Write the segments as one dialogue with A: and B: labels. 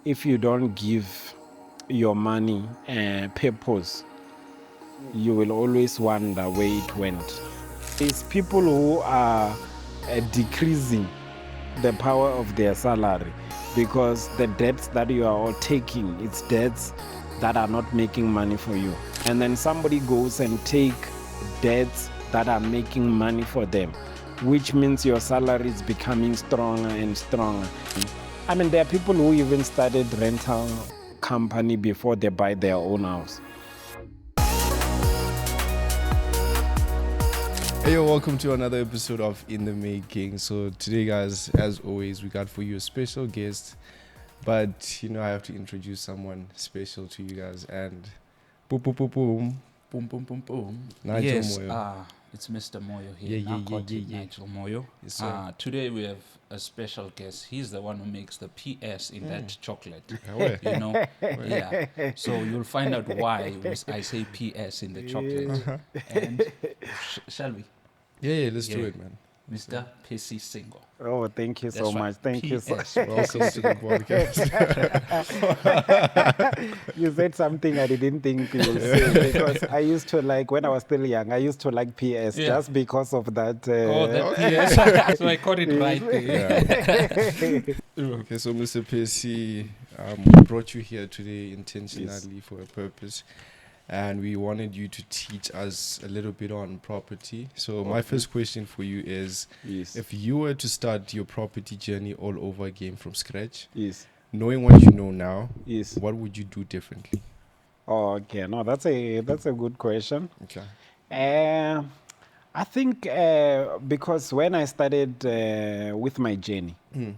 A: if you don't give your money purpose, you will always wonder where it went. It's people who are decreasing the power of their salary because the debts that you are all taking, it's debts that are not making money for you. And then somebody goes and take debts that are making money for them, which means your salary is becoming stronger and stronger. I mean, there are people who even started rental company before they buy their own house.
B: Hey, yo, welcome to another episode of In the Making. So today, guys, as always, we got for you a special guest. But, I have to introduce someone special to you guys. And boom, boom, boom, boom.
C: Boom, boom, boom, boom.
B: Nigel
C: Yes,
B: Moyo.
C: it's Mr. Moyo here.
B: Yeah.
C: Nigel Moyo.
B: Yes, sir.
C: Today we have a special guest. He's the one who makes the PS in that chocolate.
B: Where?
C: You know? Yeah. So you'll find out why I say PS in the chocolate. And shall we?
B: Yeah, let's do
C: Yeah.
B: it, man.
C: Mr. Percy Single.
A: Oh, thank you so
C: That's right.
A: much. Thank you so
C: PS.
B: Welcome to the podcast.
A: You said something I didn't think you would say because I used to like, when I was still young, I used to like PS
C: Yeah.
A: just because of that.
C: Oh, that PS. So I caught it right there.
B: Okay, so Mr. Percy, we brought you here today intentionally for a purpose. And we wanted you to teach us a little bit on property. So my first question for you is,
A: Yes.
B: if you were to start your property journey all over again from scratch,
A: Yes.
B: knowing what you know now,
A: Yes.
B: what would you do differently?
A: Oh, okay. No, that's a good question.
B: Okay.
A: I think because when I started with my journey,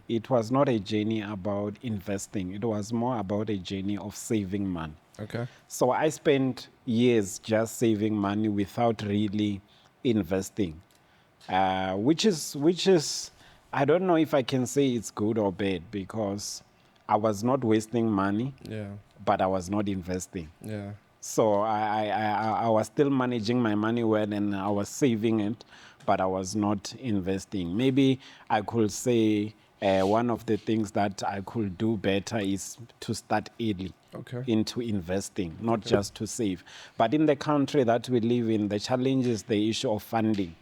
A: it was not a journey about investing. It was more about a journey of saving money.
B: Okay.
A: So I spent years just saving money without really investing, which is I don't know if I can say it's good or bad because I was not wasting money,
B: Yeah.
A: but I was not investing.
B: Yeah.
A: So I was still managing my money well and I was saving it, but I was not investing. Maybe I could say one of the things that I could do better is to start early
B: Okay.
A: into investing, not just to save. But in the country that we live in, the challenge is the issue of funding,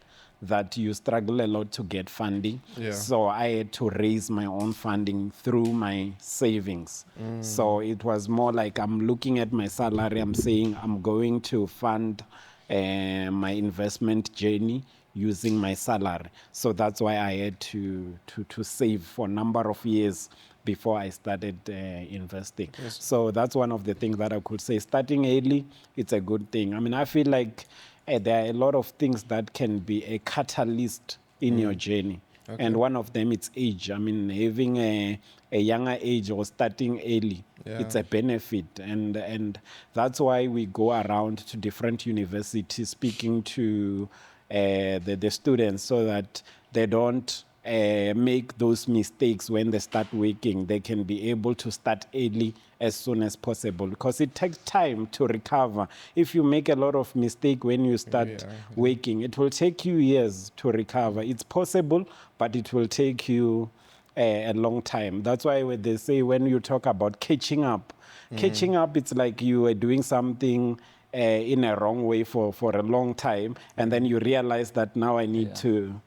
A: that you struggle a lot to get funding.
B: Yeah.
A: So I had to raise my own funding through my savings. So it was more like I'm looking at my salary, I'm saying I'm going to fund my investment journey using my salary. So that's why I had to save for a number of years before I started investing. So that's one of the things that I could say. Starting early, it's a good thing. I mean, I feel like there are a lot of things that can be a catalyst in your journey.
B: Okay.
A: And one of them, it's age. I mean, having a younger age or starting early, it's a benefit. And that's why we go around to different universities speaking to the students so that they don't make those mistakes when they start working. They can be able to start early as soon as possible because it takes time to recover. If you make a lot of mistake when you start working, it will take you years to recover. It's possible, but it will take you a long time. That's why when they say when you talk about catching up, it's like you are doing something in a wrong way for a long time, and then you realize that now I need to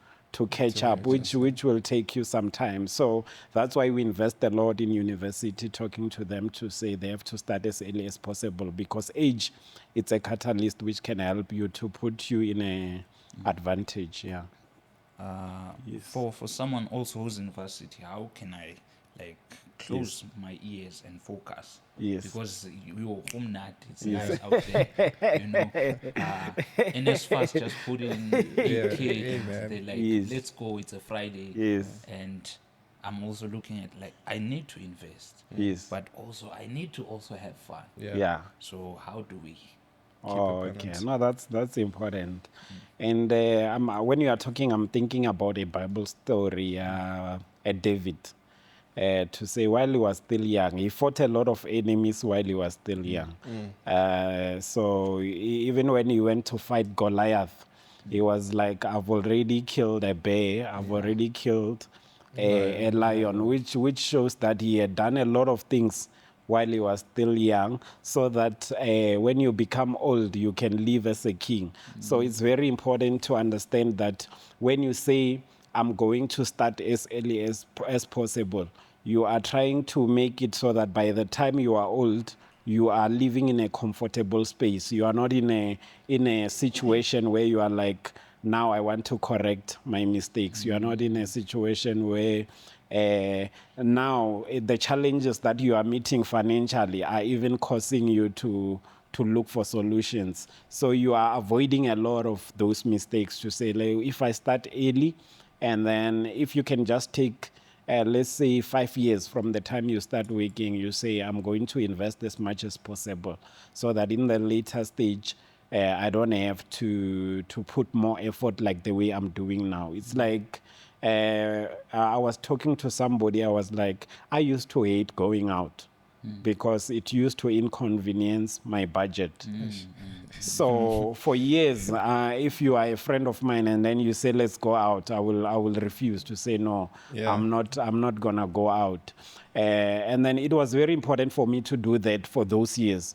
A: catch up, which will take you some time. So that's why we invest a lot in university, talking to them to say they have to start as early as possible because age, it's a catalyst which can help you to put you in a advantage. Yeah.
C: For someone also who's in university, how can I close my ears and focus?
A: Yes.
C: Because you're home nut, it's nice out there, and as fast just put in 8K,
B: man.
C: they're like,
A: Yes.
C: let's go, it's a Friday.
A: Yes.
C: And I'm also looking at I need to invest,
A: Yes.
C: but also I need to also have fun.
A: Yeah.
C: So how do we?
A: Oh, okay. No, that's important. And when you are talking, I'm thinking about a Bible story, at David. To say while he was still young, he fought a lot of enemies while he was still young. So even when he went to fight Goliath, he was like, I've already killed a bear, I've already killed a lion, which shows that he had done a lot of things while he was still young, so that when you become old, you can live as a king. So it's very important to understand that when you say, I'm going to start as early as possible, you are trying to make it so that by the time you are old, you are living in a comfortable space. You are not in a situation where you are like, now I want to correct my mistakes. You are not in a situation where now the challenges that you are meeting financially are even causing you to look for solutions. So you are avoiding a lot of those mistakes to say, like, if I start early, and then if you can just take let's say 5 years from the time you start working, you say, I'm going to invest as much as possible, so that in the later stage, I don't have to put more effort like the way I'm doing now. It's like, I was talking to somebody, I was like, I used to hate going out because it used to inconvenience my budget. So for years, if you are a friend of mine and then you say, let's go out, I will refuse to say, no, I'm not gonna go out. And then it was very important for me to do that for those years,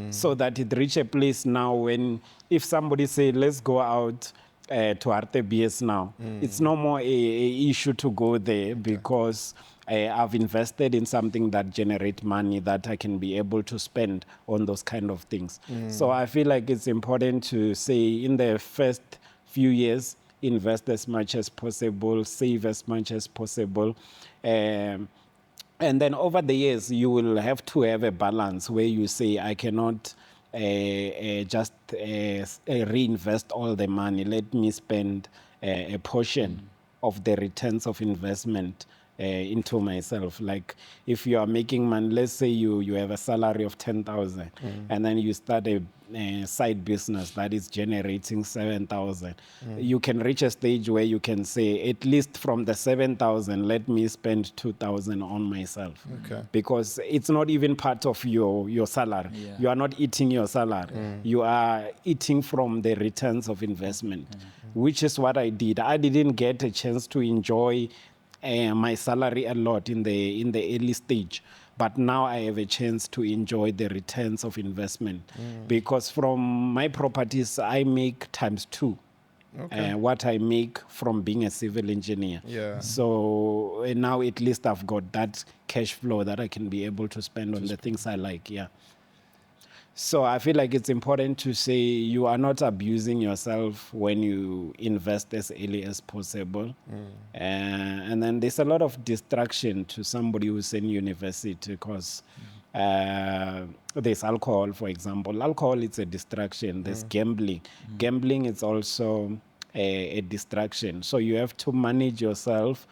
A: so that it reached a place now when if somebody say, let's go out to Arte BS now, it's no more a issue to go there, because I've invested in something that generates money that I can be able to spend on those kind of things. So I feel like it's important to say, in the first few years, invest as much as possible, save as much as possible. And then over the years, you will have to have a balance where you say, I cannot just reinvest all the money. Let me spend a portion of the returns of investment into myself. Like, if you are making money, let's say you have a salary of 10,000, and then you start a side business that is generating 7,000. You can reach a stage where you can say, at least from the 7,000, let me spend 2,000 on myself. Because it's not even part of your salary. You are not eating your salary. You are eating from the returns of investment, which is what I did. I didn't get a chance to enjoy my salary a lot in the early stage, but now I have a chance to enjoy the returns of investment, because from my properties I make ×2 what I make from being a civil engineer. So now at least I've got that cash flow that I can be able to spend on the things I like. So I feel like it's important to say you are not abusing yourself when you invest as early as possible. And then there's a lot of distraction to somebody who's in university, because there's alcohol, for example. Alcohol is a distraction. There's gambling. Gambling is also a distraction. So you have to manage yourself,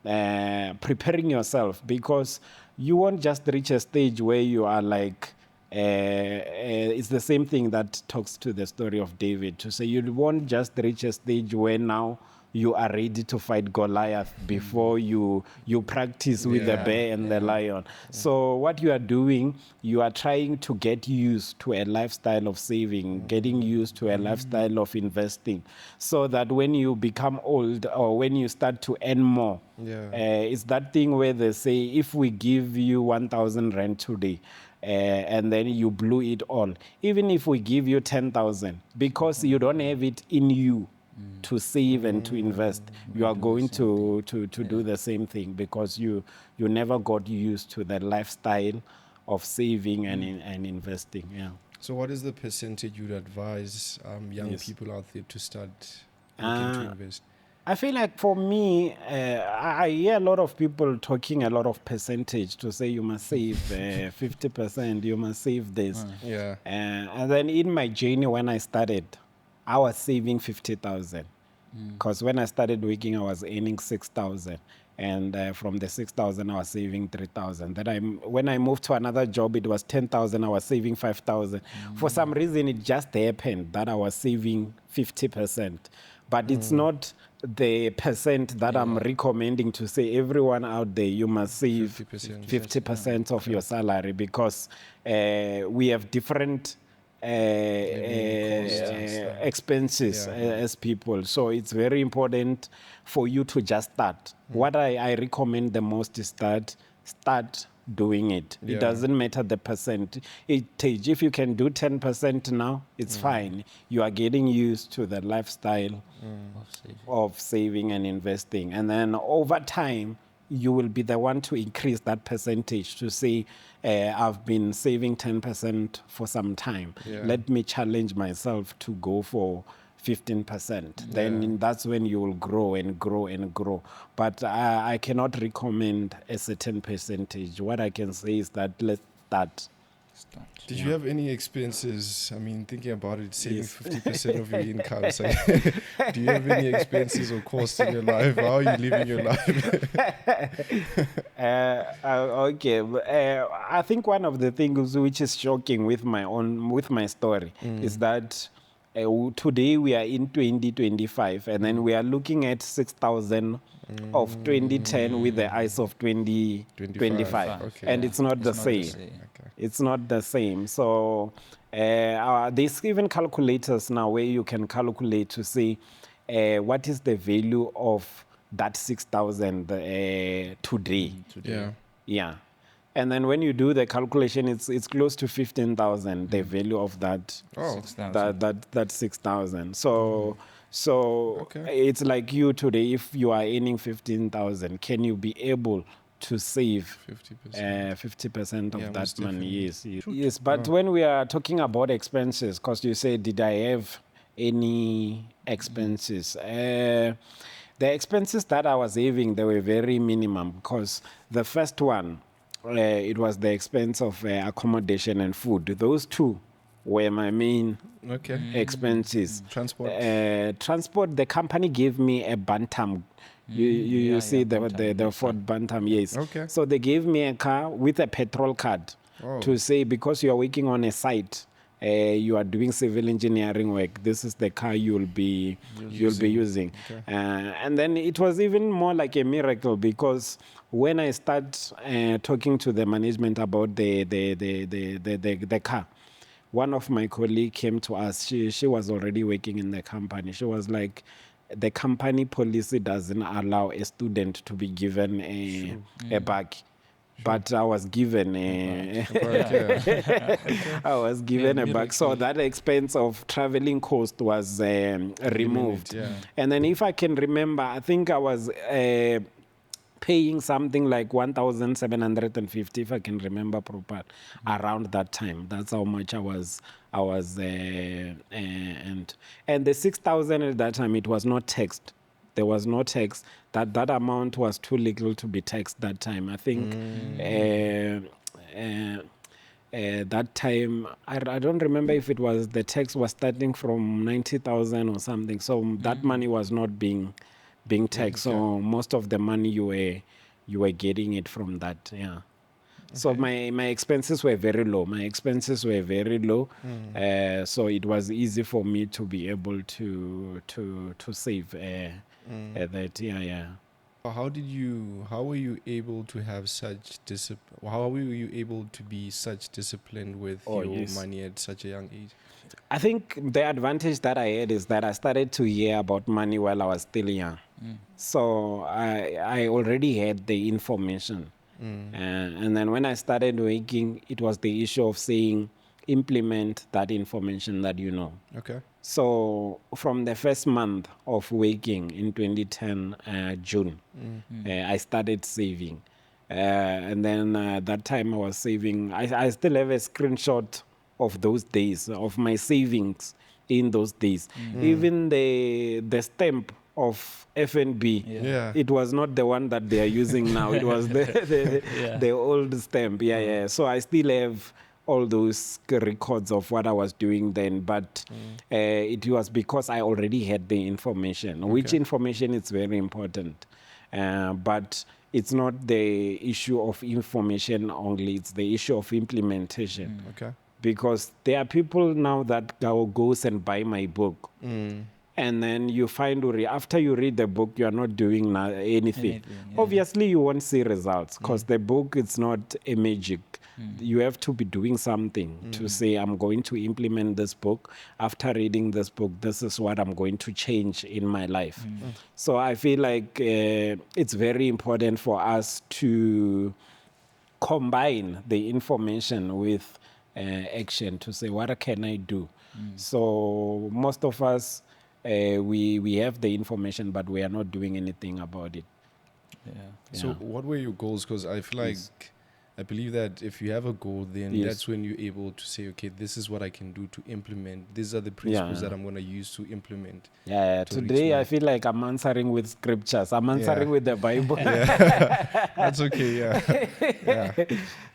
A: preparing yourself, because you won't just reach a stage where you are like, it's the same thing that talks to the story of David, to say you won't just reach a stage where now you are ready to fight Goliath before you practice with the bear and the lion. So what you are doing, you are trying to get used to a lifestyle of saving, getting used to a lifestyle of investing, so that when you become old or when you start to earn more, it's that thing where they say, if we give you 1,000 rand today, and then you blew it all, even if we give you 10,000, because you don't have it in you to save and to invest, you are going to do the same thing, because you never got used to the lifestyle of saving and investing.
B: So what is the percentage you'd advise young people out there to start looking to invest?
A: I feel like for me, I hear a lot of people talking a lot of percentage to say you must save 50%, you must save this. And then in my journey when I started, I was saving 50,000. Because when I started working, I was earning 6,000. And from the 6,000, I was saving 3,000. Then when I moved to another job, it was 10,000, I was saving 5,000. For some reason, it just happened that I was saving 50%. But it's not the percent that I'm recommending to say everyone out there, you must save 50% of your salary, because we have different expenses as people. So it's very important for you to just start. What I recommend the most is that start doing it.
B: Yeah.
A: It doesn't matter the percentage. If you can do 10% now, it's fine. You are getting used to the lifestyle of saving and investing. And then over time, you will be the one to increase that percentage to say, I've been saving 10% for some time.
B: Yeah.
A: Let me challenge myself to go for 15%. Then that's when you will grow and grow and grow. But I cannot recommend a certain percentage. What I can say is that let's start.
B: Did you have any expenses? I mean, thinking about it, saving
A: Yes.
B: 50% of your income. So do you have any expenses or costs in your life? How are you living your life?
A: Okay. I think one of the things which is shocking with my story is that today we are in 2025, and then we are looking at 6,000 of 2010 with the eyes of 2025,
B: Okay.
A: and it's not the same.
B: Okay.
A: It's not the same. So there's even calculators now where you can calculate to see what is the value of that 6,000 today.
B: Yeah.
A: Yeah. And then when you do the calculation, it's close to 15,000, the value of that
B: Oh.
C: 6,000.
A: that 6,000. So
B: Okay.
A: it's like you today, if you are earning 15,000, can you be able to save
B: 50%.
A: 50% of
B: Yeah,
A: that
B: most
A: money?
B: definitely.
A: Yes, yes. But when we are talking about expenses, because you say, did I have any expenses? The expenses that I was having, they were very minimum, because the first one, it was the expense of accommodation and food. Those two were my main
B: Okay.
A: expenses.
B: Transport.
A: Transport, the company gave me a Bantam. You see
C: Bantam,
A: the
C: yes,
A: Ford Bantam, yes.
B: Okay.
A: So they gave me a car with a petrol card
B: Oh.
A: to say, because you are working on a site, you are doing civil engineering work, this is the car you'll be using.
B: Okay.
A: And then it was even more like a miracle, because when I start talking to the management about the car, one of my colleagues came to us. She was already working in the company. She was like, the company policy doesn't allow a student to be given a bag. But I was given
B: Okay.
A: I was given a bag.
C: miracle.
A: So that expense of traveling cost was removed.
B: yeah.
A: And then if I can remember, I think I was paying something like 1,750, if I can remember proper, around that time. That's how much I was and the 6,000 at that time, it was not taxed. There was no tax. That amount was too little to be taxed that time. I think that time, I don't remember if it was, the tax was starting from 90,000 or something. So that money was not being taxed. So most of the money you were getting it from that. Yeah. So my expenses were very low. So it was easy for me to be able to save that. Yeah.
B: How were you able to have such discipline? How were you able to be such disciplined with your
A: Yes.
B: money at such a young age?
A: I think the advantage that I had is that I started to hear about money while I was still young. So I already had the information. And then when I started working, it was the issue of saying, implement that information that you know.
B: Okay.
A: So from the first month of working in 2010, June, I started saving. And then that time I was saving. I still have a screenshot of those days, of my savings in those days. Even the stamp of FNB,
B: Yeah.
A: it was not the one that they are using now. It was the old stamp. Yeah. So I still have all those records of what I was doing then, but it was because I already had the information, which information is very important. But it's not the issue of information only, it's the issue of implementation.
B: Okay.
A: Because there are people now that goes and buy my book. and then you find after you read the book, you are not doing anything. Obviously, you won't see results because the book, it's not a magic. You have to be doing something to say, I'm going to implement this book. After reading this book, this is what I'm going to change in my life. So I feel like it's very important for us to combine the information with action to say, what can I do? So most of us, we have the information, but we are not doing anything about it.
B: So what were your goals? Because I feel like, I believe that if you have a goal, then that's when you're able to say, okay, this is what I can do to implement. These are the principles that I'm going to use to implement.
A: Today I feel like I'm answering with scriptures. I'm answering with the Bible.
B: That's okay,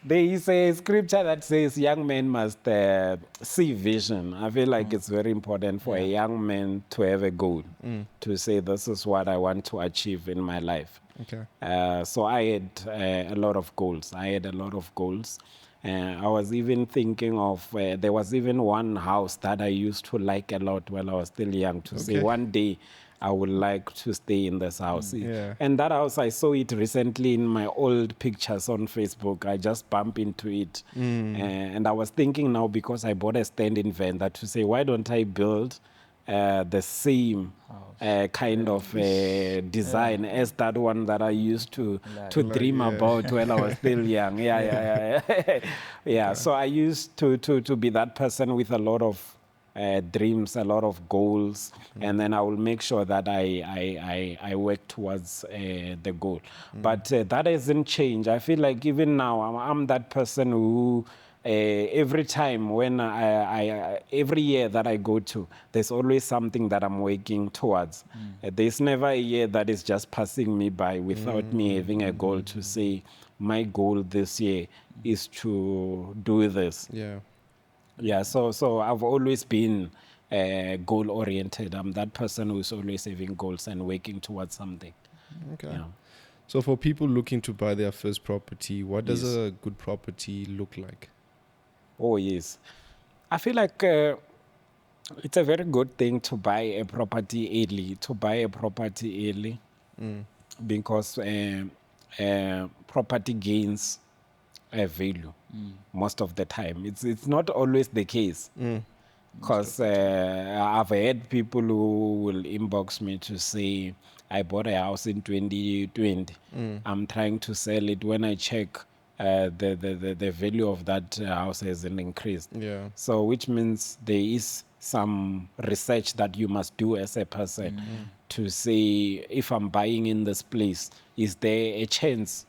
A: There is a scripture that says young men must see vision. I feel like it's very important for a young man to have a goal, to say, this is what I want to achieve in my life.
B: Okay.
A: So I had a lot of goals. I was even thinking of, there was even one house that I used to like a lot while I was still young, to say one day I would like to stay in this house. And that house, I saw it recently in my old pictures on Facebook. I just bumped into it. And I was thinking now, because I bought a stand in Venda, to say, why don't I build the same kind of design as that one that I used to dream about when I was still young. So I used to be that person with a lot of dreams, a lot of goals, and then I will make sure that I work towards the goal. But that hasn't changed. I feel like even now I'm that person who every time when every year that I go to, there's always something that I'm working towards. There's never a year that is just passing me by without me having a goal to say, my goal this year is to do this. So I've always been goal oriented. I'm that person who's always having goals and working towards something.
B: So for people looking to buy their first property, what does a good property look like?
A: Oh, yes. I feel like it's a very good thing to buy a property early, because property gains value most of the time. It's not always the case, because I've had people who will inbox me to say, I bought a house in 2020. I'm trying to sell it. When I check, the value of that house hasn't increased. So which means there is some research that you must do as a person to say, if I'm buying in this place, is there a chance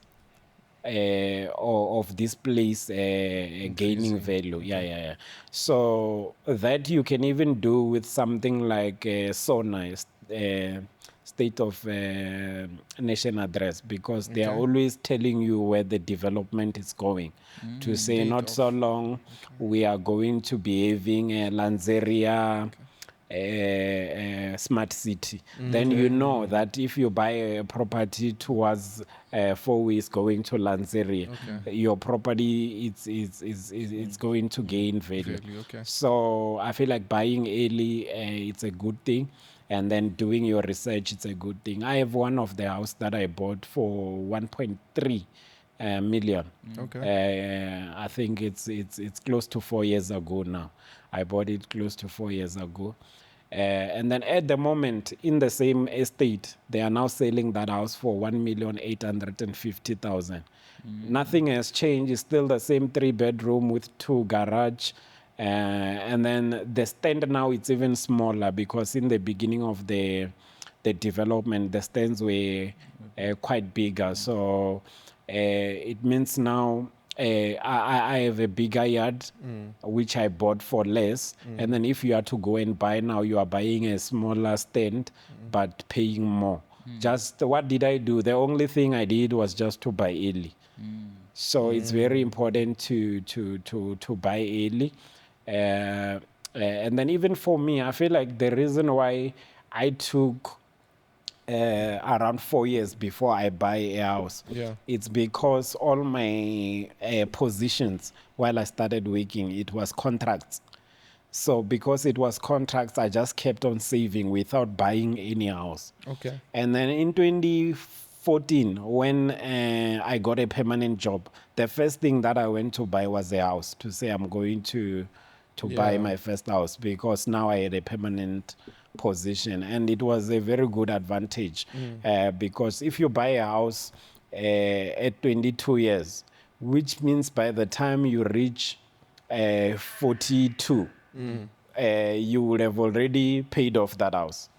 A: of this place gaining value? So that you can even do with something like SONA, State of Nation Address, because they are always telling you where the development is going. To say, not so long, we are going to be having a Lanzeria smart city. Then you know that if you buy a property towards 4 ways going to Lanzeria, your property it's going to gain value. So I feel like buying early, it's a good thing. And then doing your research, it's a good thing. I have one of the house that I bought for 1.3 million. I think it's close to 4 years ago now. I bought it close to 4 years ago. And then at the moment, in the same estate, they are now selling that house for 1,850,000. Nothing has changed. It's still the same 3-bedroom with 2 garage. And then the stand now, it's even smaller, because in the beginning of the development, the stands were quite bigger. So it means now I have a bigger yard, which I bought for less. And then if you are to go and buy now, you are buying a smaller stand, but paying more. Just what did I do? The only thing I did was just to buy early. So it's very important to buy early. And then even for me, I feel like the reason why I took around 4 years before I buy a house, it's because all my positions while I started working, it was contracts. So because it was contracts, I just kept on saving without buying any house.
B: Okay.
A: And then in 2014, when I got a permanent job, the first thing that I went to buy was a house to say I'm going to buy
B: Yeah.
A: my first house, because now I had a permanent position, and it was a very good advantage because if you buy a house at 22 years, which means by the time you reach 42, you would have already paid off that house.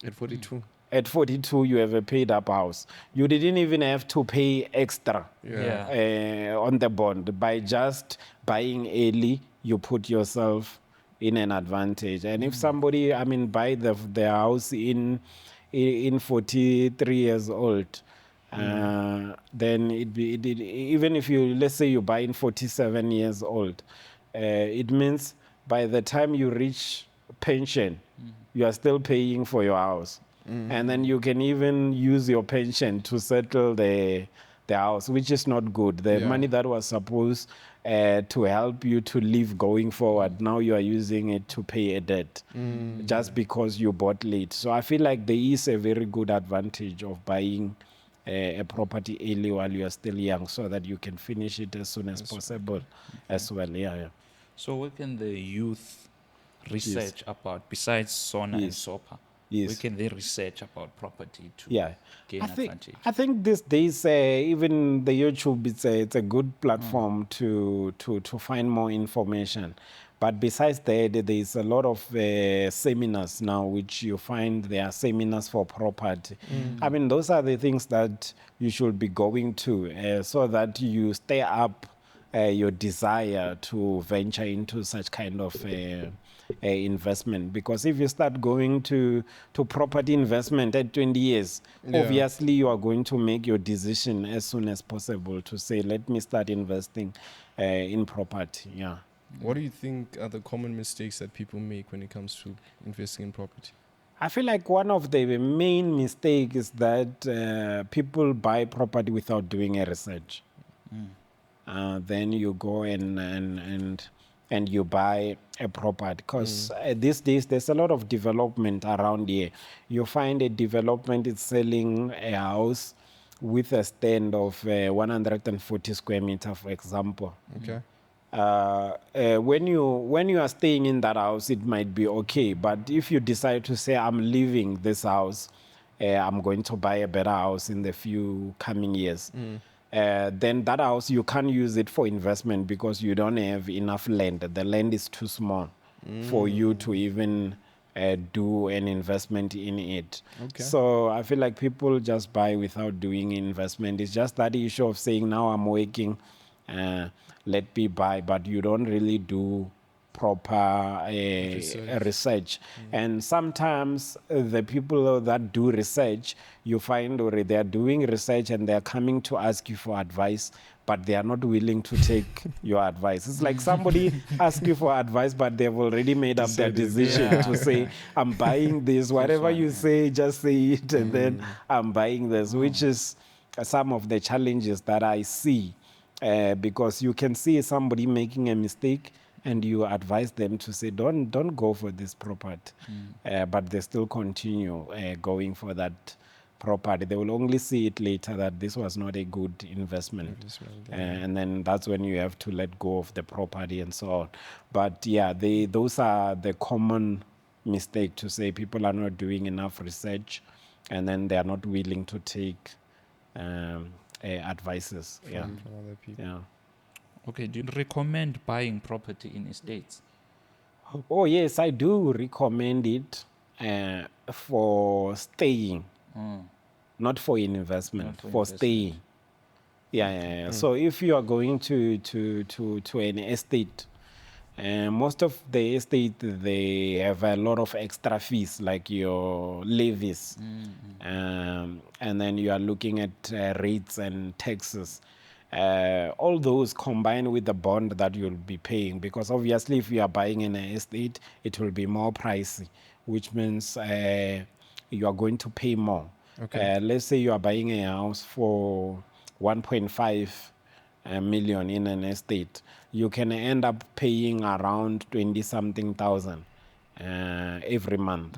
B: At 42.
A: At 42, you have a paid up house. You didn't even have to pay extra on the bond. By just buying early, you put yourself in an advantage. And if somebody, buy the house in 43 years old, then even if you, let's say you buy in 47 years old, it means by the time you reach pension, you are still paying for your house. And then you can even use your pension to settle the house, which is not good. The money that was supposed to help you to live going forward, now you are using it to pay a debt just because you bought late. So I feel like there is a very good advantage of buying a property early while you are still young, so that you can finish it as soon as possible as well. Yeah.
C: So where can the youth research about, besides Sona and SOPA?
A: Yes.
C: Where can they research about property to gain advantage?
A: I think these days, even the YouTube, it's a good platform to find more information. But besides that, there is a lot of seminars now, which you find there are seminars for property. Those are the things that you should be going to so that you stay up your desire to venture into such kind of investment. Because if you start going to property investment at 20 years, obviously you are going to make your decision as soon as possible to say, let me start investing in property. Yeah.
B: What do you think are the common mistakes that people make when it comes to investing in property?
A: I feel like one of the main mistakes is that people buy property without doing a research. Then you go and you buy a property, because these days there's a lot of development around here. You find a development is selling a house with a stand of 140 square meter, for example.
B: Okay.
A: When you are staying in that house, it might be okay. But if you decide to say, I'm leaving this house, I'm going to buy a better house in the few coming years, then that house, you can't use it for investment because you don't have enough land. The land is too small for you to even do an investment in it.
B: Okay.
A: So I feel like people just buy without doing investment. It's just that issue of saying, now I'm working, let me buy, but you don't really do proper research. And sometimes the people that do research, you find already they are doing research and they are coming to ask you for advice, but they are not willing to take your advice. It's like somebody asks you for advice, but they've already made up their decision to say, I'm buying this. Whatever you say, just say it, and then I'm buying this, which is some of the challenges that I see. Because you can see somebody making a mistake and you advise them to say, don't go for this property. But they still continue going for that property. They will only see it later that this was not a good investment. And then that's when you have to let go of the property and so on. But yeah, those are the common mistake, to say people are not doing enough research and then they are not willing to take advices
B: From other people.
A: Yeah.
C: Okay, do you recommend buying property in estates?
A: Oh yes, I do recommend it for staying, not for investment.
C: Not for
A: for
C: investment.
A: staying. Yeah. So if you are going to an estate, most of the estate, they have a lot of extra fees, like your levies, and then you are looking at rates and taxes. All those combined with the bond that you'll be paying, because obviously if you are buying an estate, it will be more pricey, which means you are going to pay more.
B: Okay.
A: Let's say you are buying a house for 1.5 million in an estate, you can end up paying around 20 something thousand every month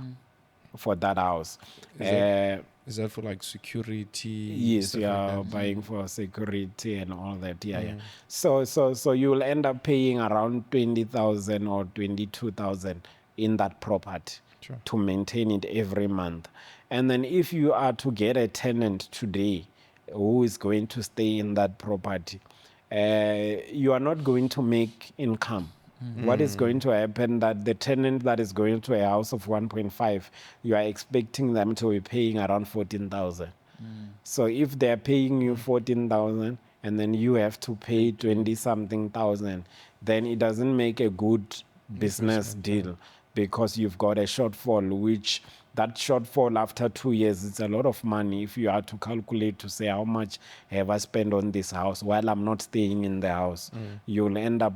A: for that house.
B: Is that for like security?
A: Yes,
B: stuff
A: you
B: like
A: are
B: that?
A: buying for security and all that. Yeah. So you'll end up paying around 20,000 or 22,000 in that property
B: Sure.
A: to maintain it every month. And then if you are to get a tenant today who is going to stay in that property, you are not going to make income. What is going to happen that the tenant that is going to a house of 1.5, you are expecting them to be paying around 14,000. So if they're paying you 14,000 and then you have to pay 20 something thousand, then it doesn't make a good business deal, because you've got a shortfall, which that shortfall after 2 years, it's a lot of money. If you are to calculate to say how much have I spent on this house while I'm not staying in the house, you'll end up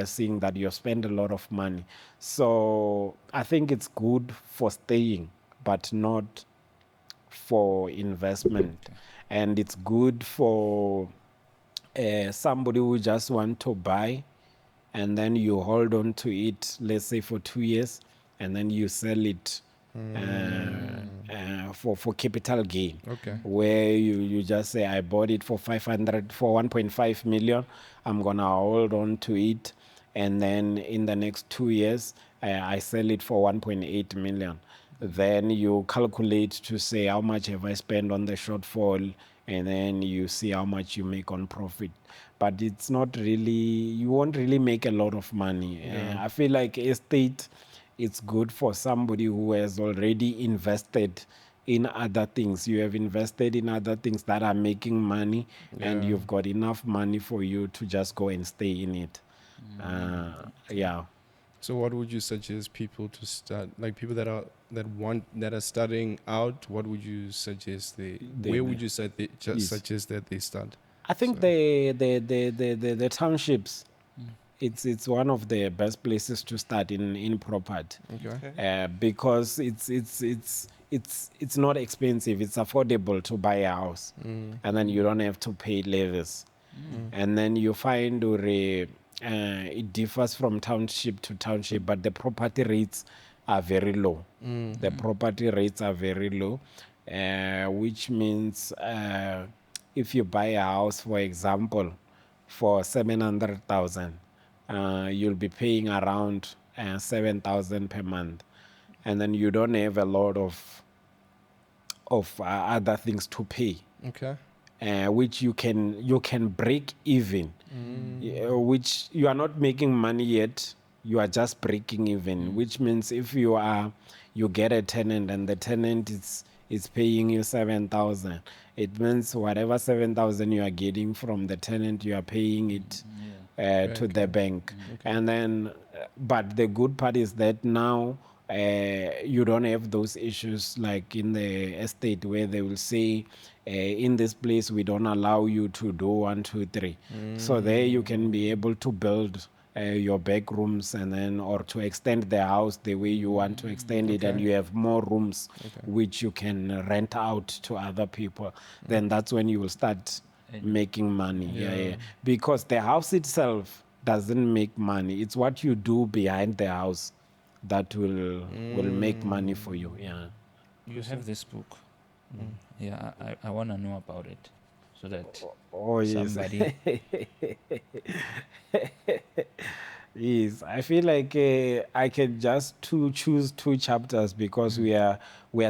A: seeing that you spend a lot of money. So I think it's good for staying, but not for investment. And it's good for somebody who just want to buy, and then you hold on to it, let's say for 2 years, and then you sell it for capital gain.
B: Okay.
A: Where you just say, I bought it for 1.5 million, I'm gonna hold on to it, and then in the next 2 years I sell it for 1.8 million. Then you calculate to say how much have I spent on the shortfall, and then you see how much you make on profit. But it's not really, you won't really make a lot of money. I feel like estate, it's good for somebody who has already invested in other things. You have invested in other things that are making money, and you've got enough money for you to just go and stay in it. Yeah.
B: So what would you suggest people to start, like people that are starting out? What would you suggest where would you suggest that they start?
A: I think the townships, it's one of the best places to start in property.
B: Okay.
A: Because it's not expensive. It's affordable to buy a house, and then you don't have to pay levies. And then you find it differs from township to township, but the property rates are very low. The property rates are very low, which means if you buy a house, for example, for 700,000, you'll be paying around 7,000 per month, and then you don't have a lot of other things to pay.
B: Okay.
A: Which you can break even, which you are not making money yet. You are just breaking even, which means if you get a tenant and the tenant is paying you 7,000, it means whatever 7,000 you are getting from the tenant, you are paying it to the bank. And then, but the good part is that now you don't have those issues like in the estate where they will say, in this place we don't allow you to do 1, 2, 3. So there you can be able to build your back rooms, and then or to extend the house the way you want to extend it, and you have more rooms which you can rent out to other people. Then that's when you will start making money. Because the house itself doesn't make money. It's what you do behind the house that will make money for you.
C: You have this book. Yeah, I want to know about it, so that
A: yes.
C: somebody.
A: Yes, I feel like I can just choose 2 chapters, because we are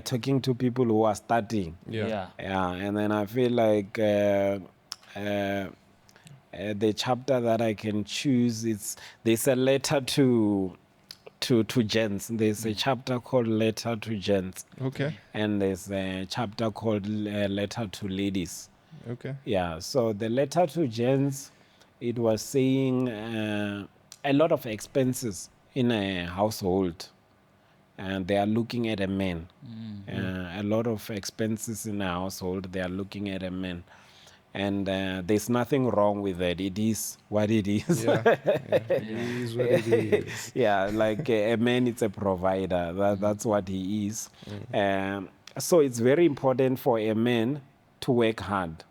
A: talking to people who are starting.
C: Yeah.
A: And then I feel like the chapter that I can choose, there's a letter to gents. There's a chapter called Letter to Gents.
B: Okay.
A: And there's a chapter called Letter to Ladies.
B: Okay.
A: Yeah, so the Letter to Gents, it was saying a lot of expenses in a household, and they are looking at a man. A lot of expenses in a household, they are looking at a man. And there's nothing wrong with that. It is what it is.
B: It is what it is.
A: Yeah, like a man is a provider. That's what he is. So it's very important for a man to work hard.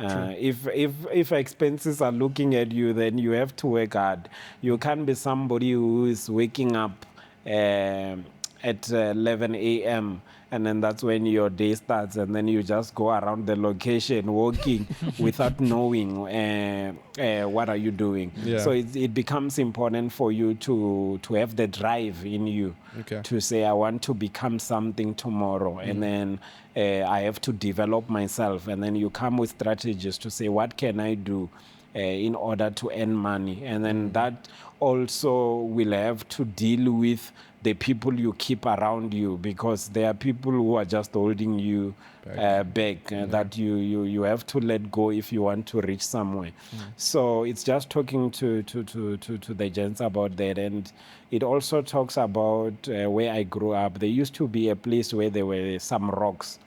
A: If expenses are looking at you, then you have to work hard. You can't be somebody who is waking up at 11 a.m. and then that's when your day starts, and then you just go around the location walking without knowing what are you doing.
B: Yeah.
A: So it becomes important for you to have the drive in you to say, I want to become something tomorrow, and then I have to develop myself, and then you come with strategies to say, what can I do in order to earn money? And then that also will have to deal with the people you keep around you, because there are people who are just holding you back that you have to let go if you want to reach somewhere. So it's just talking to the gents about that. And it also talks about where I grew up. There used to be a place where there were some rocks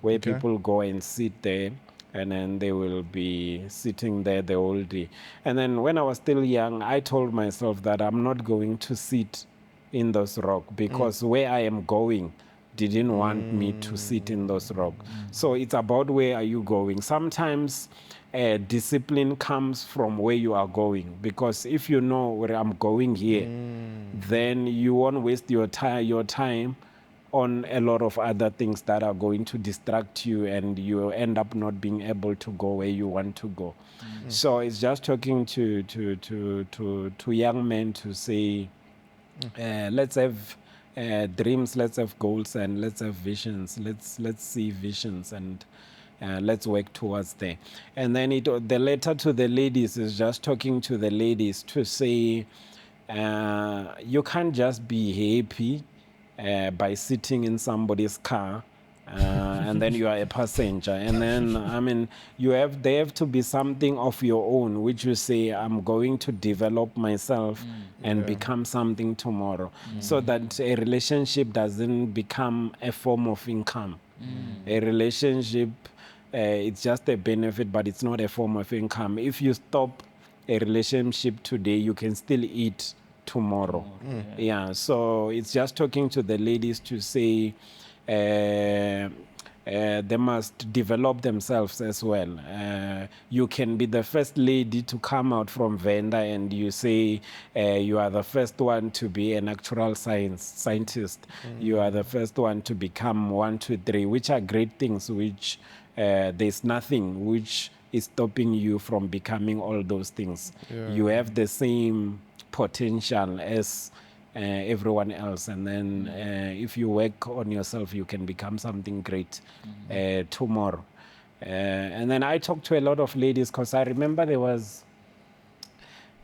A: where people go and sit there, and then they will be sitting there the whole day. And then when I was still young, I told myself that I'm not going to sit in those rocks, because where I am going didn't want me to sit in those rocks. So it's about where are you going. Sometimes discipline comes from where you are going, because if you know where I'm going here, then you won't waste your time on a lot of other things that are going to distract you, and you end up not being able to go where you want to go. So it's just talking to young men to say, let's have dreams, let's have goals, and let's have visions. Let's see visions, and let's work towards there. And then the letter to the ladies is just talking to the ladies to say, you can't just be happy by sitting in somebody's car and then you are a passenger. And then, I mean, there have to be something of your own, which you say, I'm going to develop myself and become something tomorrow, so that a relationship doesn't become a form of income. A relationship, it's just a benefit, but it's not a form of income. If you stop a relationship today, you can still eat tomorrow. Yeah, so it's just talking to the ladies to say, they must develop themselves as well. You can be the first lady to come out from Venda and you say you are the first one to be a natural scientist. You are the first one to become 1, 2, 3, which are great things, which there's nothing which is stopping you from becoming all those things. You have the same potential as everyone else, and then if you work on yourself, you can become something great tomorrow. And then I talked to a lot of ladies, because I remember there was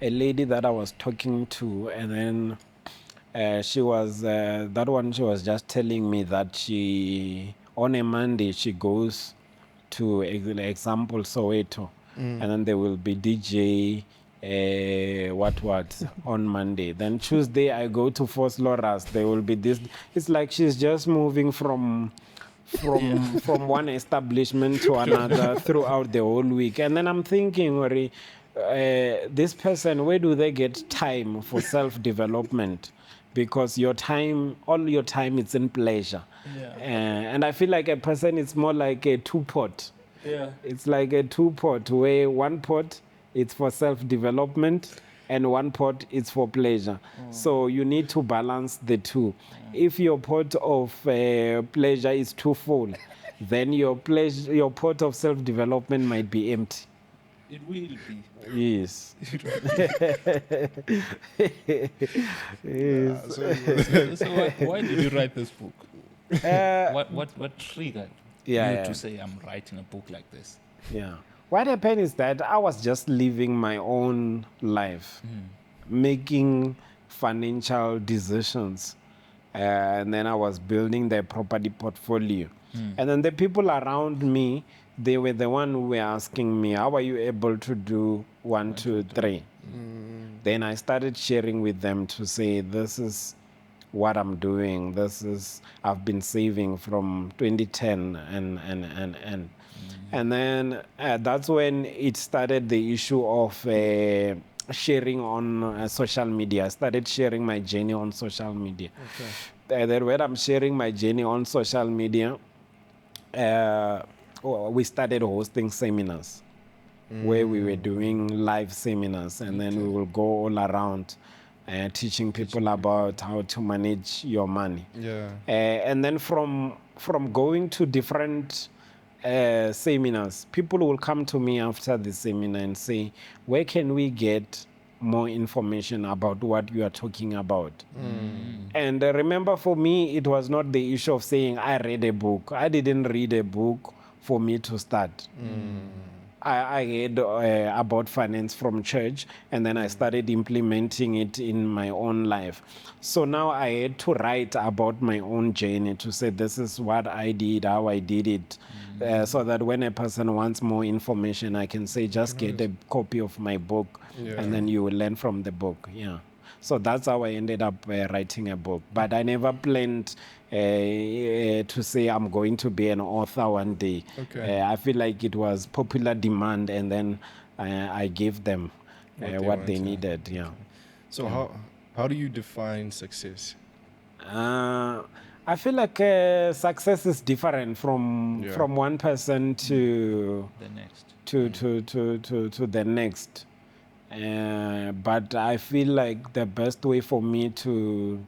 A: a lady that I was talking to, and then she was just telling me that she, on a Monday, she goes to, example, Soweto, and then there will be DJ what on Monday. Then Tuesday I go to Fort Loras, there will be this. It's like she's just moving from one establishment to another throughout the whole week. And then I'm thinking, this person, where do they get time for self-development? Because all your time is in pleasure. And I feel like a person is more like a two-pot. It's like a two-pot, where one pot it's for self-development and one pot is for pleasure. So you need to balance the two. If your pot of pleasure is too full, then your pot of self-development might be empty.
C: It will be.
A: Yes.
C: Yes. So why did you write this book? What triggered you to say, I'm writing a book like this?
A: Yeah. What happened is that I was just living my own life, making financial decisions, and then I was building the property portfolio. And then the people around me, they were the one who were asking me, how are you able to do 1, 2, 3? Then I started sharing with them to say, this is what I'm doing. I've been saving from 2010 and then that's when it started, the issue of sharing on social media. I started sharing my journey on social media. Then when I'm sharing my journey on social media, we started hosting seminars. where we were doing live seminars, and then we will go all around teaching people about how to manage your money.
B: Yeah.
A: And then from going to different seminars, people will come to me after the seminar and say, where can we get more information about what you are talking about? And remember, for me, it was not the issue of saying I read a book. I didn't read a book for me to start. I heard about finance from church, and then I started implementing it in my own life. So now I had to write about my own journey to say this is what I did, how I did it, so that when a person wants more information, I can say just get a copy of my book, and then you will learn from the book. Yeah. So that's how I ended up writing a book. But I never planned to say I'm going to be an author one day.
B: Okay.
A: I feel like it was popular demand, and then I gave them what they needed. Yeah.
B: So how do you define success?
A: I feel like success is different from one person to
C: The next.
A: to the next. But I feel like the best way for me to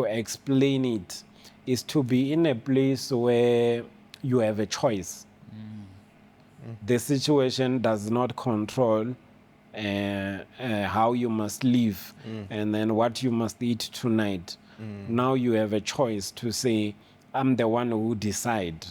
A: explain it is to be in a place where you have a choice. The situation does not control how you must live and then what you must eat tonight. Now you have a choice to say, I'm the one who decide.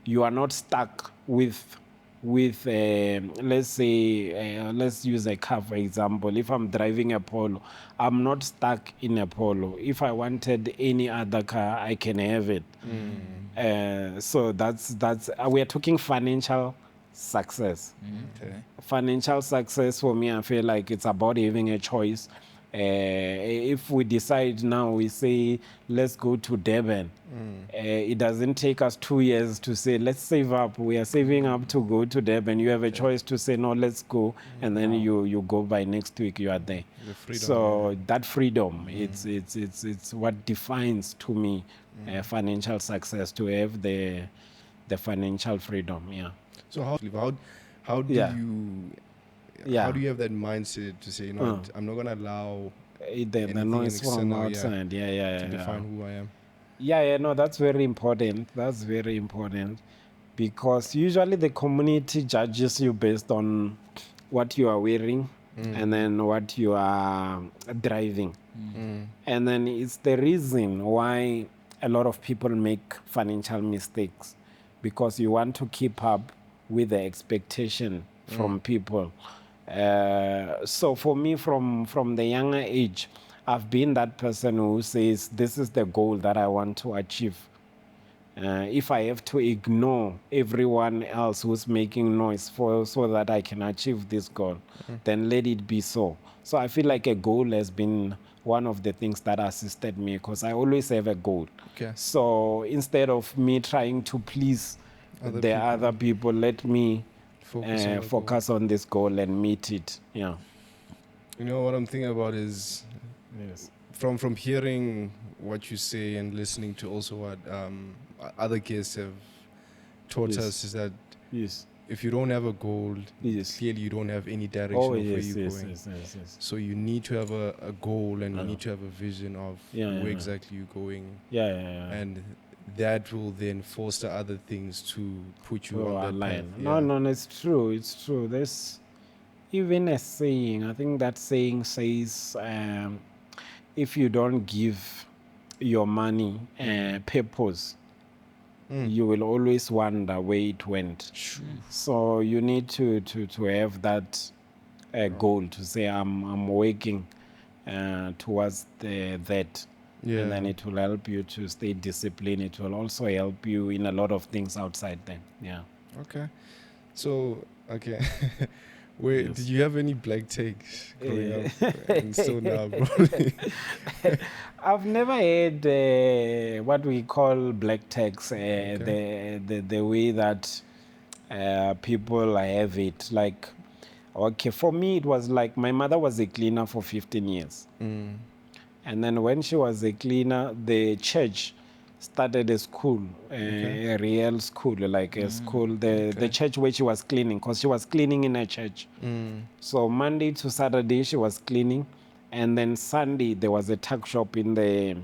A: You are not stuck with let's say, let's use a car for example. If I'm driving a Polo, I'm not stuck in a Polo. If I wanted any other car, I can have it. So that's we are talking financial success.
B: Okay.
A: Financial success for me, I feel like it's about having a choice. If we decide now, we say let's go to Durban, it doesn't take us 2 years to say let's save up. We are saving up to go to Durban. You have a choice to say no, let's go, and then you go by next week. You are there.
B: The freedom,
A: So that freedom, it's what defines to me financial success. To have the financial freedom. Yeah.
B: So how do
A: Yeah.
B: how do you have that mindset to say, you know, I'm not gonna allow
A: The
B: anything
A: noise from
B: external,
A: outside. Yeah.
B: to define who I am?
A: Yeah, no, that's very important. That's very important, because usually the community judges you based on what you are wearing and then what you are driving. And then it's the reason why a lot of people make financial mistakes, because you want to keep up with the expectation from people. So for me, from the younger age, I've been that person who says, this is the goal that I want to achieve. If I have to ignore everyone else who's making noise so that I can achieve this goal, then let it be so. So I feel like a goal has been one of the things that assisted me, because I always have a goal.
B: Okay.
A: So instead of me trying to please other people, let me focus on this goal and meet it. Yeah.
B: You know what I'm thinking about is
A: Yes.
B: from hearing what you say and listening to also what other guests have taught
A: Yes.
B: us, is that
A: Yes.
B: if you don't have a goal,
A: Yes.
B: clearly you don't have any direction
A: Oh,
B: of where
A: yes,
B: you're
A: yes,
B: going.
A: yes.
B: So you need to have a goal, and you need to have a vision of where exactly you're going,
A: Yeah.
B: and that will then foster other things to put you on that
A: line.
B: path.
A: No, it's true. It's true. There's even a saying. I think that saying says, if you don't give your money purpose, you will always wonder where it went. So you need to have that goal to say I'm working towards that.
B: Yeah.
A: And then it will help you to stay disciplined. It will also help you in a lot of things outside then. Yeah.
B: Okay. So, okay. Wait,
A: Yes.
B: did you have any black takes growing up? And so now, bro.
A: I've never had what we call black tax, the way that people have it. Like, okay, for me, it was like my mother was a cleaner for 15 years. And then when she was a cleaner, the church started a school, a real school, like a school, the church where she was cleaning, because she was cleaning in a church. So Monday to Saturday she was cleaning, and then Sunday there was a tuck shop in the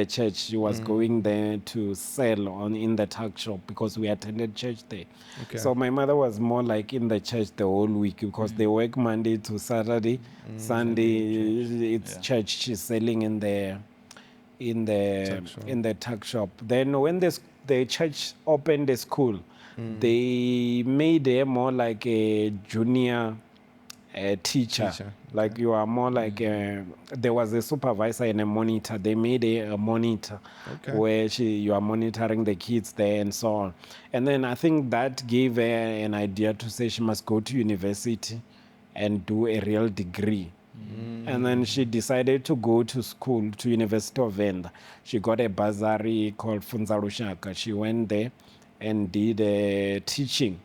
A: church. She was going there to sell in the tuck shop because we attended church there.
B: Okay.
A: So my mother was more like in the church the whole week because they work Monday to Saturday. Sunday it's church. She's selling in the tuck shop. Then when the church opened the school, they made her more like a junior teacher. Like you are more like there was a supervisor and a monitor. They made a monitor where you are monitoring the kids there and so on. And then I think that gave her an idea to say she must go to university and do a real degree. And then she decided to go to school, to University of Venda. She got a bursary called Funza Lushaka. She went there and did teaching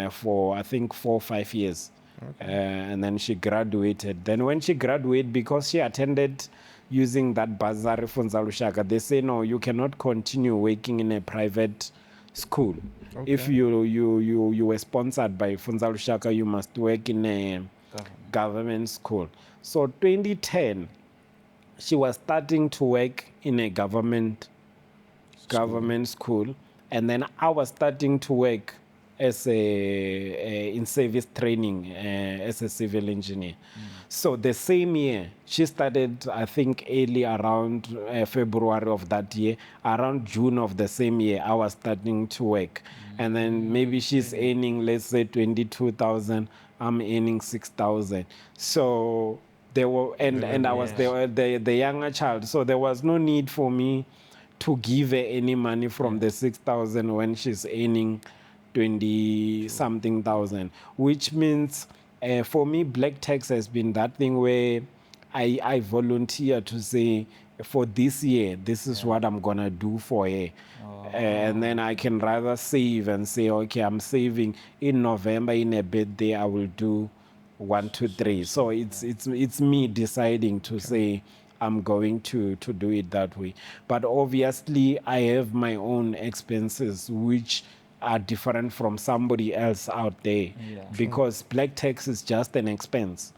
A: for I think 4 or 5 years. And then she graduated. Then when she graduated, because she attended using that bursary Funza Lushaka, they say, no, you cannot continue working in a private school. If you were sponsored by Funza Lushaka, you must work in a government school. So 2010, she was starting to work in a government school, and then I was starting to work as in service training as a civil engineer. So the same year, she started, I think, early around February of that year. Around June of the same year, I was starting to work. And then maybe she's earning, let's say, 22,000. I'm earning 6,000. So there were, and I was the younger child. So there was no need for me to give her any money from the 6,000 when she's earning 20-something thousand, which means for me, Black Tax has been that thing where I volunteer to say, for this year, this is what I'm going to do for her. And then I can rather save and say, okay, I'm saving in November, in a birthday, I will do 1, 2, 3. So it's me deciding to say, I'm going to do it that way. But obviously, I have my own expenses, which are different from somebody else out there, because Black Tax is just an expense.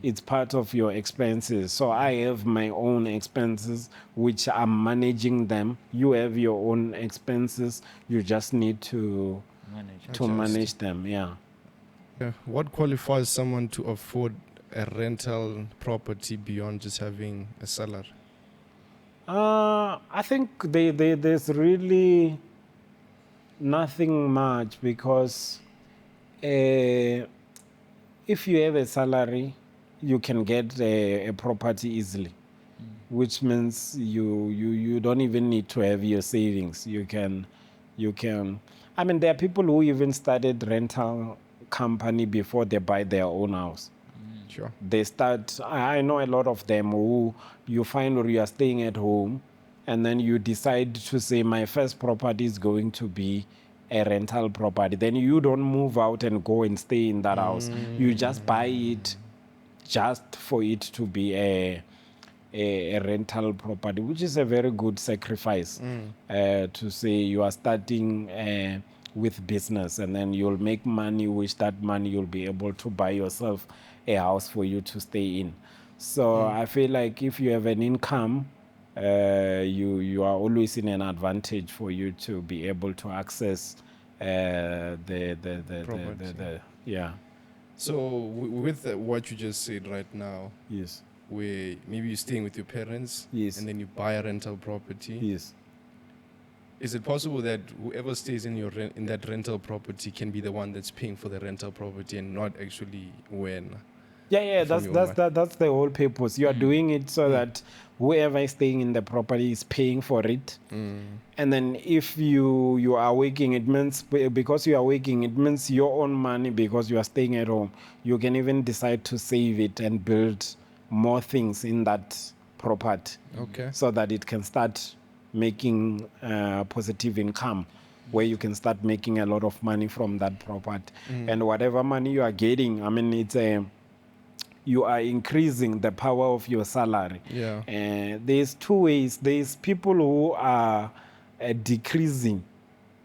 A: It's part of your expenses. So I have my own expenses, which I'm managing them. You have your own expenses. You just need to manage them.
B: What qualifies someone to afford a rental property beyond just having a salary?
A: I think there's really nothing much, because if you have a salary, you can get a property easily, which means you don't even need to have your savings. You can. I mean, there are people who even started rental company before they buy their own house.
B: Sure.
A: They start. I know a lot of them who you find, or you are staying at home, and then you decide to say, my first property is going to be a rental property. Then you don't move out and go and stay in that house. You just buy it just for it to be a rental property, which is a very good sacrifice to say you are starting with business, and then you'll make money, which that money you'll be able to buy yourself a house for you to stay in. So I feel like if you have an income, you are always in an advantage for you to be able to access the
B: So with what you just said right now,
A: yes,
B: where maybe you're staying with your parents,
A: yes,
B: and then you buy a rental property,
A: yes,
B: is it possible that whoever stays in in that rental property can be the one that's paying for the rental property and not actually when?
A: That's the whole purpose. You are doing it so that whoever is staying in the property is paying for it. And then if you are working, it means, because you are working, it means your own money, because you are staying at home. You can even decide to save it and build more things in that property, so that it can start making positive income, where you can start making a lot of money from that property. And whatever money you are getting, I mean, it's you are increasing the power of your salary.
B: Yeah.
A: There's two ways. There's people who are decreasing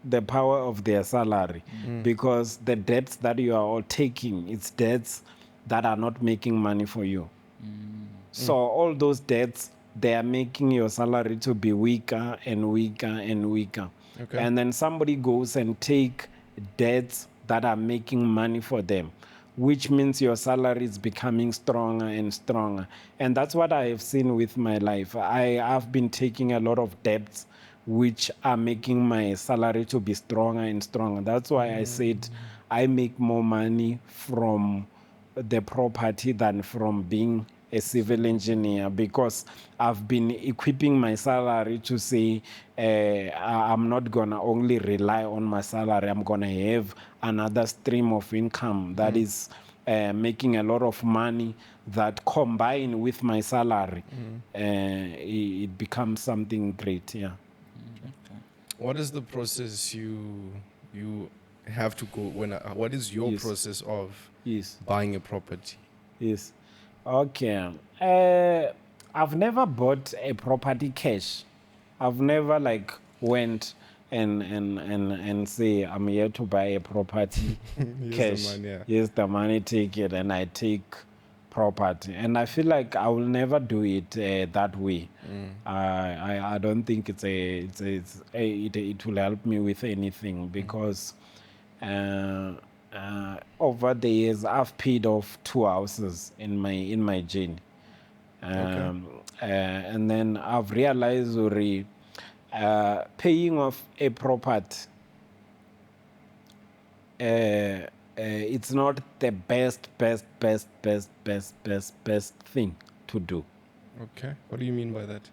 A: the power of their salary because the debts that you are all taking, it's debts that are not making money for you. So all those debts, they are making your salary to be weaker and weaker and weaker.
B: Okay.
A: And then somebody goes and take debts that are making money for them, which means your salary is becoming stronger and stronger. And that's what I have seen with my life. I have been taking a lot of debts which are making my salary to be stronger and stronger. That's why I said I make more money from the property than from being a civil engineer, because I've been equipping my salary to say I'm not gonna only rely on my salary. I'm gonna have another stream of income that is making a lot of money, that combined with my salary, it becomes something great. Yeah.
B: What is the process you have to go when? What is your
A: Yes.
B: process of
A: Yes.
B: buying a property?
A: Yes. Okay. I've never bought a property cash. I've never like went and say I'm here to buy a property
B: Here's
A: cash.
B: the money, yeah.
A: Here's the money, take it, and I take property. And I feel like I will never do it that way. I don't think it will help me with anything, because over the years I've paid off 2 houses in my journey. And then I've realized already, paying off a property, it's not the best thing to do.
B: Okay. What do you mean by that?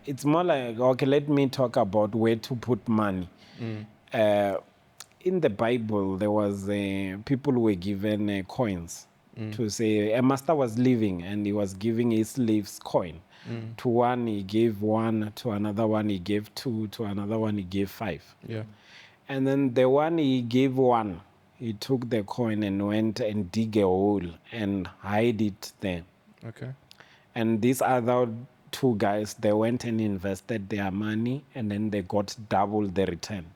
A: It's more like, okay, let me talk about where to put money. In the Bible, there was people were given coins to say, a master was living and he was giving his slaves coin. To one he gave 1, to another one he gave 2, to another one he gave 5.
B: Yeah.
A: And then the one he gave 1, he took the coin and went and dig a hole and hide it there.
B: Okay.
A: And these other 2 guys, they went and invested their money, and then they got double the return.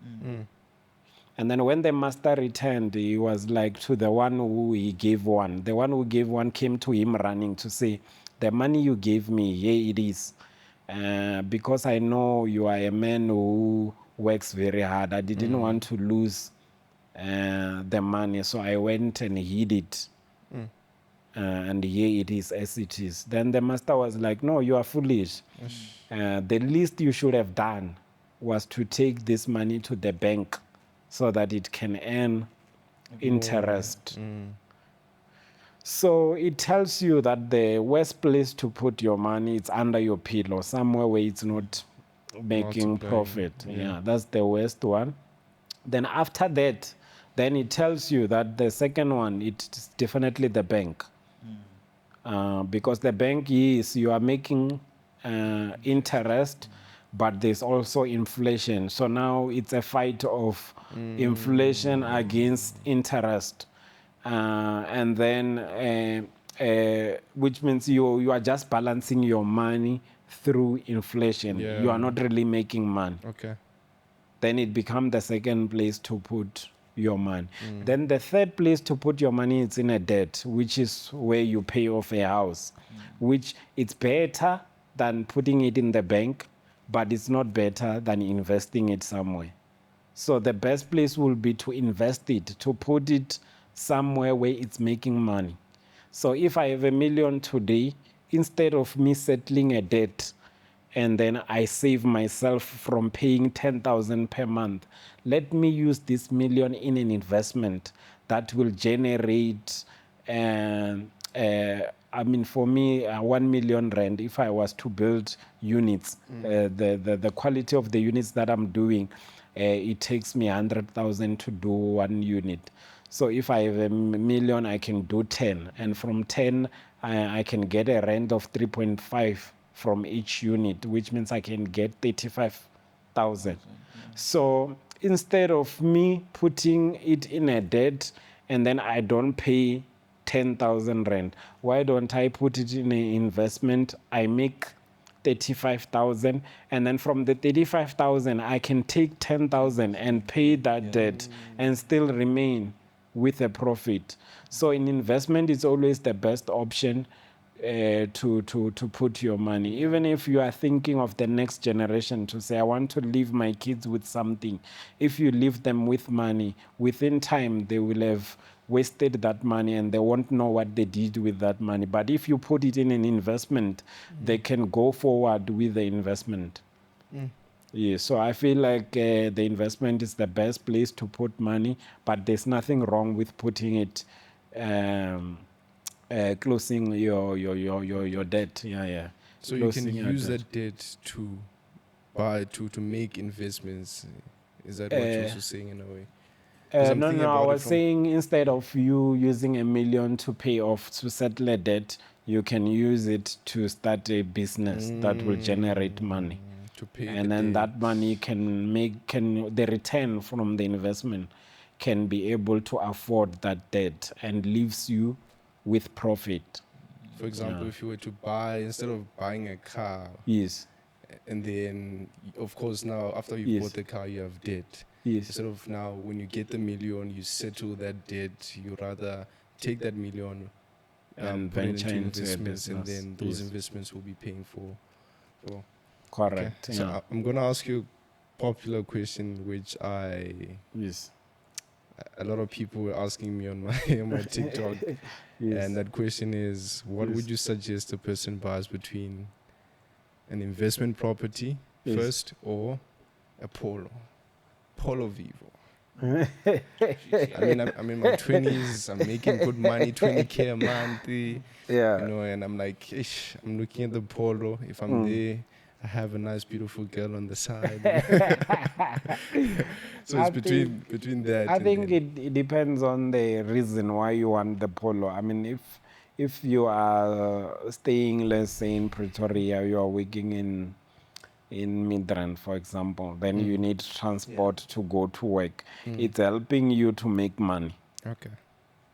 A: And then when the master returned, he was like to the one who he gave 1. The one who gave 1 came to him running to say, the money you gave me, here it is. Because I know you are a man who works very hard. I didn't want to lose the money, so I went and hid it. And here it is as it is. Then the master was like, no, you are foolish. The least you should have done was to take this money to the bank so that it can earn interest. So it tells you that the worst place to put your money is under your pillow, somewhere where it's not making
B: Multiplying.
A: profit. Yeah, that's the worst one. Then after that, then it tells you that the second one, it's definitely the bank. Because the bank is, you are making interest, but there's also inflation. So now it's a fight of inflation against interest. And then, which means you are just balancing your money through inflation.
B: Yeah.
A: You are not really making money.
B: Okay.
A: Then it becomes the second place to put your money. Then the third place to put your money is in a debt, which is where you pay off a house, which it's better than putting it in the bank, but it's not better than investing it somewhere. So the best place will be to invest it, to put it somewhere where it's making money. So if I have $1 million today, instead of me settling a debt, and then I save myself from paying 10,000 per month, let me use this $1 million in an investment that will generate, for me, 1 million rand. If I was to build units, the quality of the units that I'm doing, it takes me 100,000 to do 1 unit. So if I have $1 million, I can do 10, and from 10, I can get a rent of 3.5 from each unit, which means I can get 35,000. So instead of me putting it in a debt and then I don't pay 10,000 rand. Why don't I put it in an investment? I make 35,000, and then from the 35,000 I can take 10,000 and pay that debt and still remain with a profit. So in investment is always the best option to put your money. Even if you are thinking of the next generation, to say I want to leave my kids with something, if you leave them with money, within time they will have wasted that money and they won't know what they did with that money. But if you put it in an investment, they can go forward with the investment. Yeah, so I feel like the investment is the best place to put money, but there's nothing wrong with putting it, closing your debt. Yeah.
B: So you can
A: Closing your
B: use
A: debt.
B: that debt to buy to make investments. Is that what you're also saying in a way? 'Cause I'm thinking
A: No, I
B: about it
A: was
B: from-
A: saying instead of you using 1 million to pay off to settle a debt, you can use it to start a business that will generate money.
B: to pay the
A: And then
B: debt.
A: that money the return from the investment can be able to afford that debt and leaves you with profit.
B: For example, if you were to buy, instead of buying a car,
A: Yes.
B: and then of course now after you
A: Yes.
B: bought the car you have debt.
A: Yes.
B: Instead of now when you get the million, you settle that debt. You rather take that million
A: And
B: put it
A: venture into a
B: investments, and
A: business.
B: then those
A: Yes.
B: investments will be paying for.
A: Correct.
B: So
A: Yeah.
B: I'm gonna ask you a popular question, which
A: Yes.
B: a lot of people were asking me on my on my TikTok,
A: Yes.
B: and that question is, what
A: Yes.
B: would you suggest a person buys between an investment property
A: Yes.
B: first or a Polo Vivo? I'm in my 20s. I'm making good money, 20K a month.
A: Yeah.
B: You know, and I'm like, ish, I'm looking at the Polo. If I'm there, I have a nice, beautiful girl on the side. So
A: I
B: it's between that.
A: I
B: and
A: think
B: then-
A: it depends on the reason why you want the Polo. I mean, if you are staying, let's say, in Pretoria, you are working in Midrand, for example, then you need transport to go to work. It's helping you to make money.
B: Okay.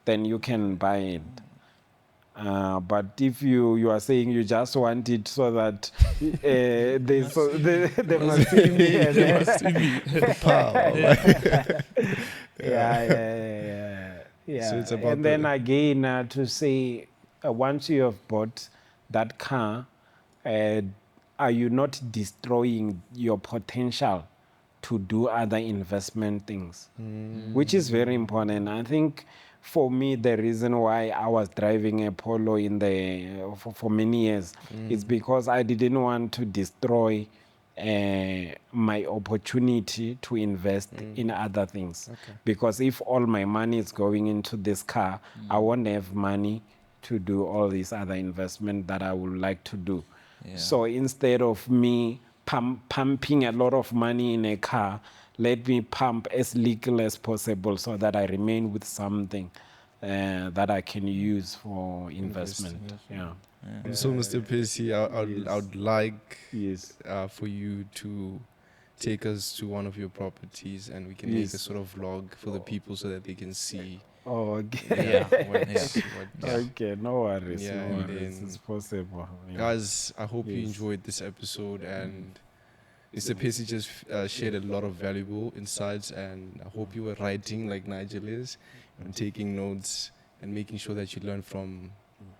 A: Then you can buy it. But if you are saying you just want it so that they must see me. And
B: They must see me. Pow.
A: Yeah.
B: So it's about
A: and then
B: the-
A: again, to say, once you have bought that car, are you not destroying your potential to do other investment things? Which is very important. I think for me, the reason why I was driving a Polo for many years is because I didn't want to destroy my opportunity to invest in other things. Because if all my money is going into this car, I won't have money to do all these other investment that I would like to do.
C: Yeah.
A: So instead of me pumping a lot of money in a car, let me pump as little as possible so that I remain with something that I can use for investment. Yeah.
B: So, Mr. Percy, I would like
A: Yes.
B: for you to take us to one of your properties, and we can make a
A: Yes.
B: sort of vlog for the people so that they can see.
A: Oh, okay.
C: Yeah.
B: What,
A: Okay, no worries.
B: Yeah,
A: no
B: and
A: worries.
B: then-
A: It's possible. Yeah.
B: Guys, I hope you
A: Yes.
B: enjoyed this episode, and Mr. Percy just shared a lot of valuable insights, and I hope you were writing like Nigel is and taking notes and making sure that you learn from,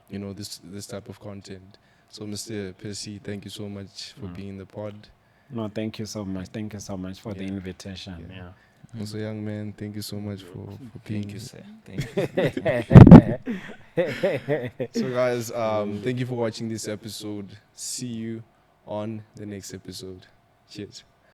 B: this type of content. So, Mr. Percy, thank you so much for being in the pod.
A: No, thank you so much. Thank you so much for the
B: Yeah.
A: invitation.
B: Yeah. Also, young man, thank you so much for being
C: Thank you, sir. Thank you.
B: So, guys, thank you for watching this episode. See you on the next episode. Cheers.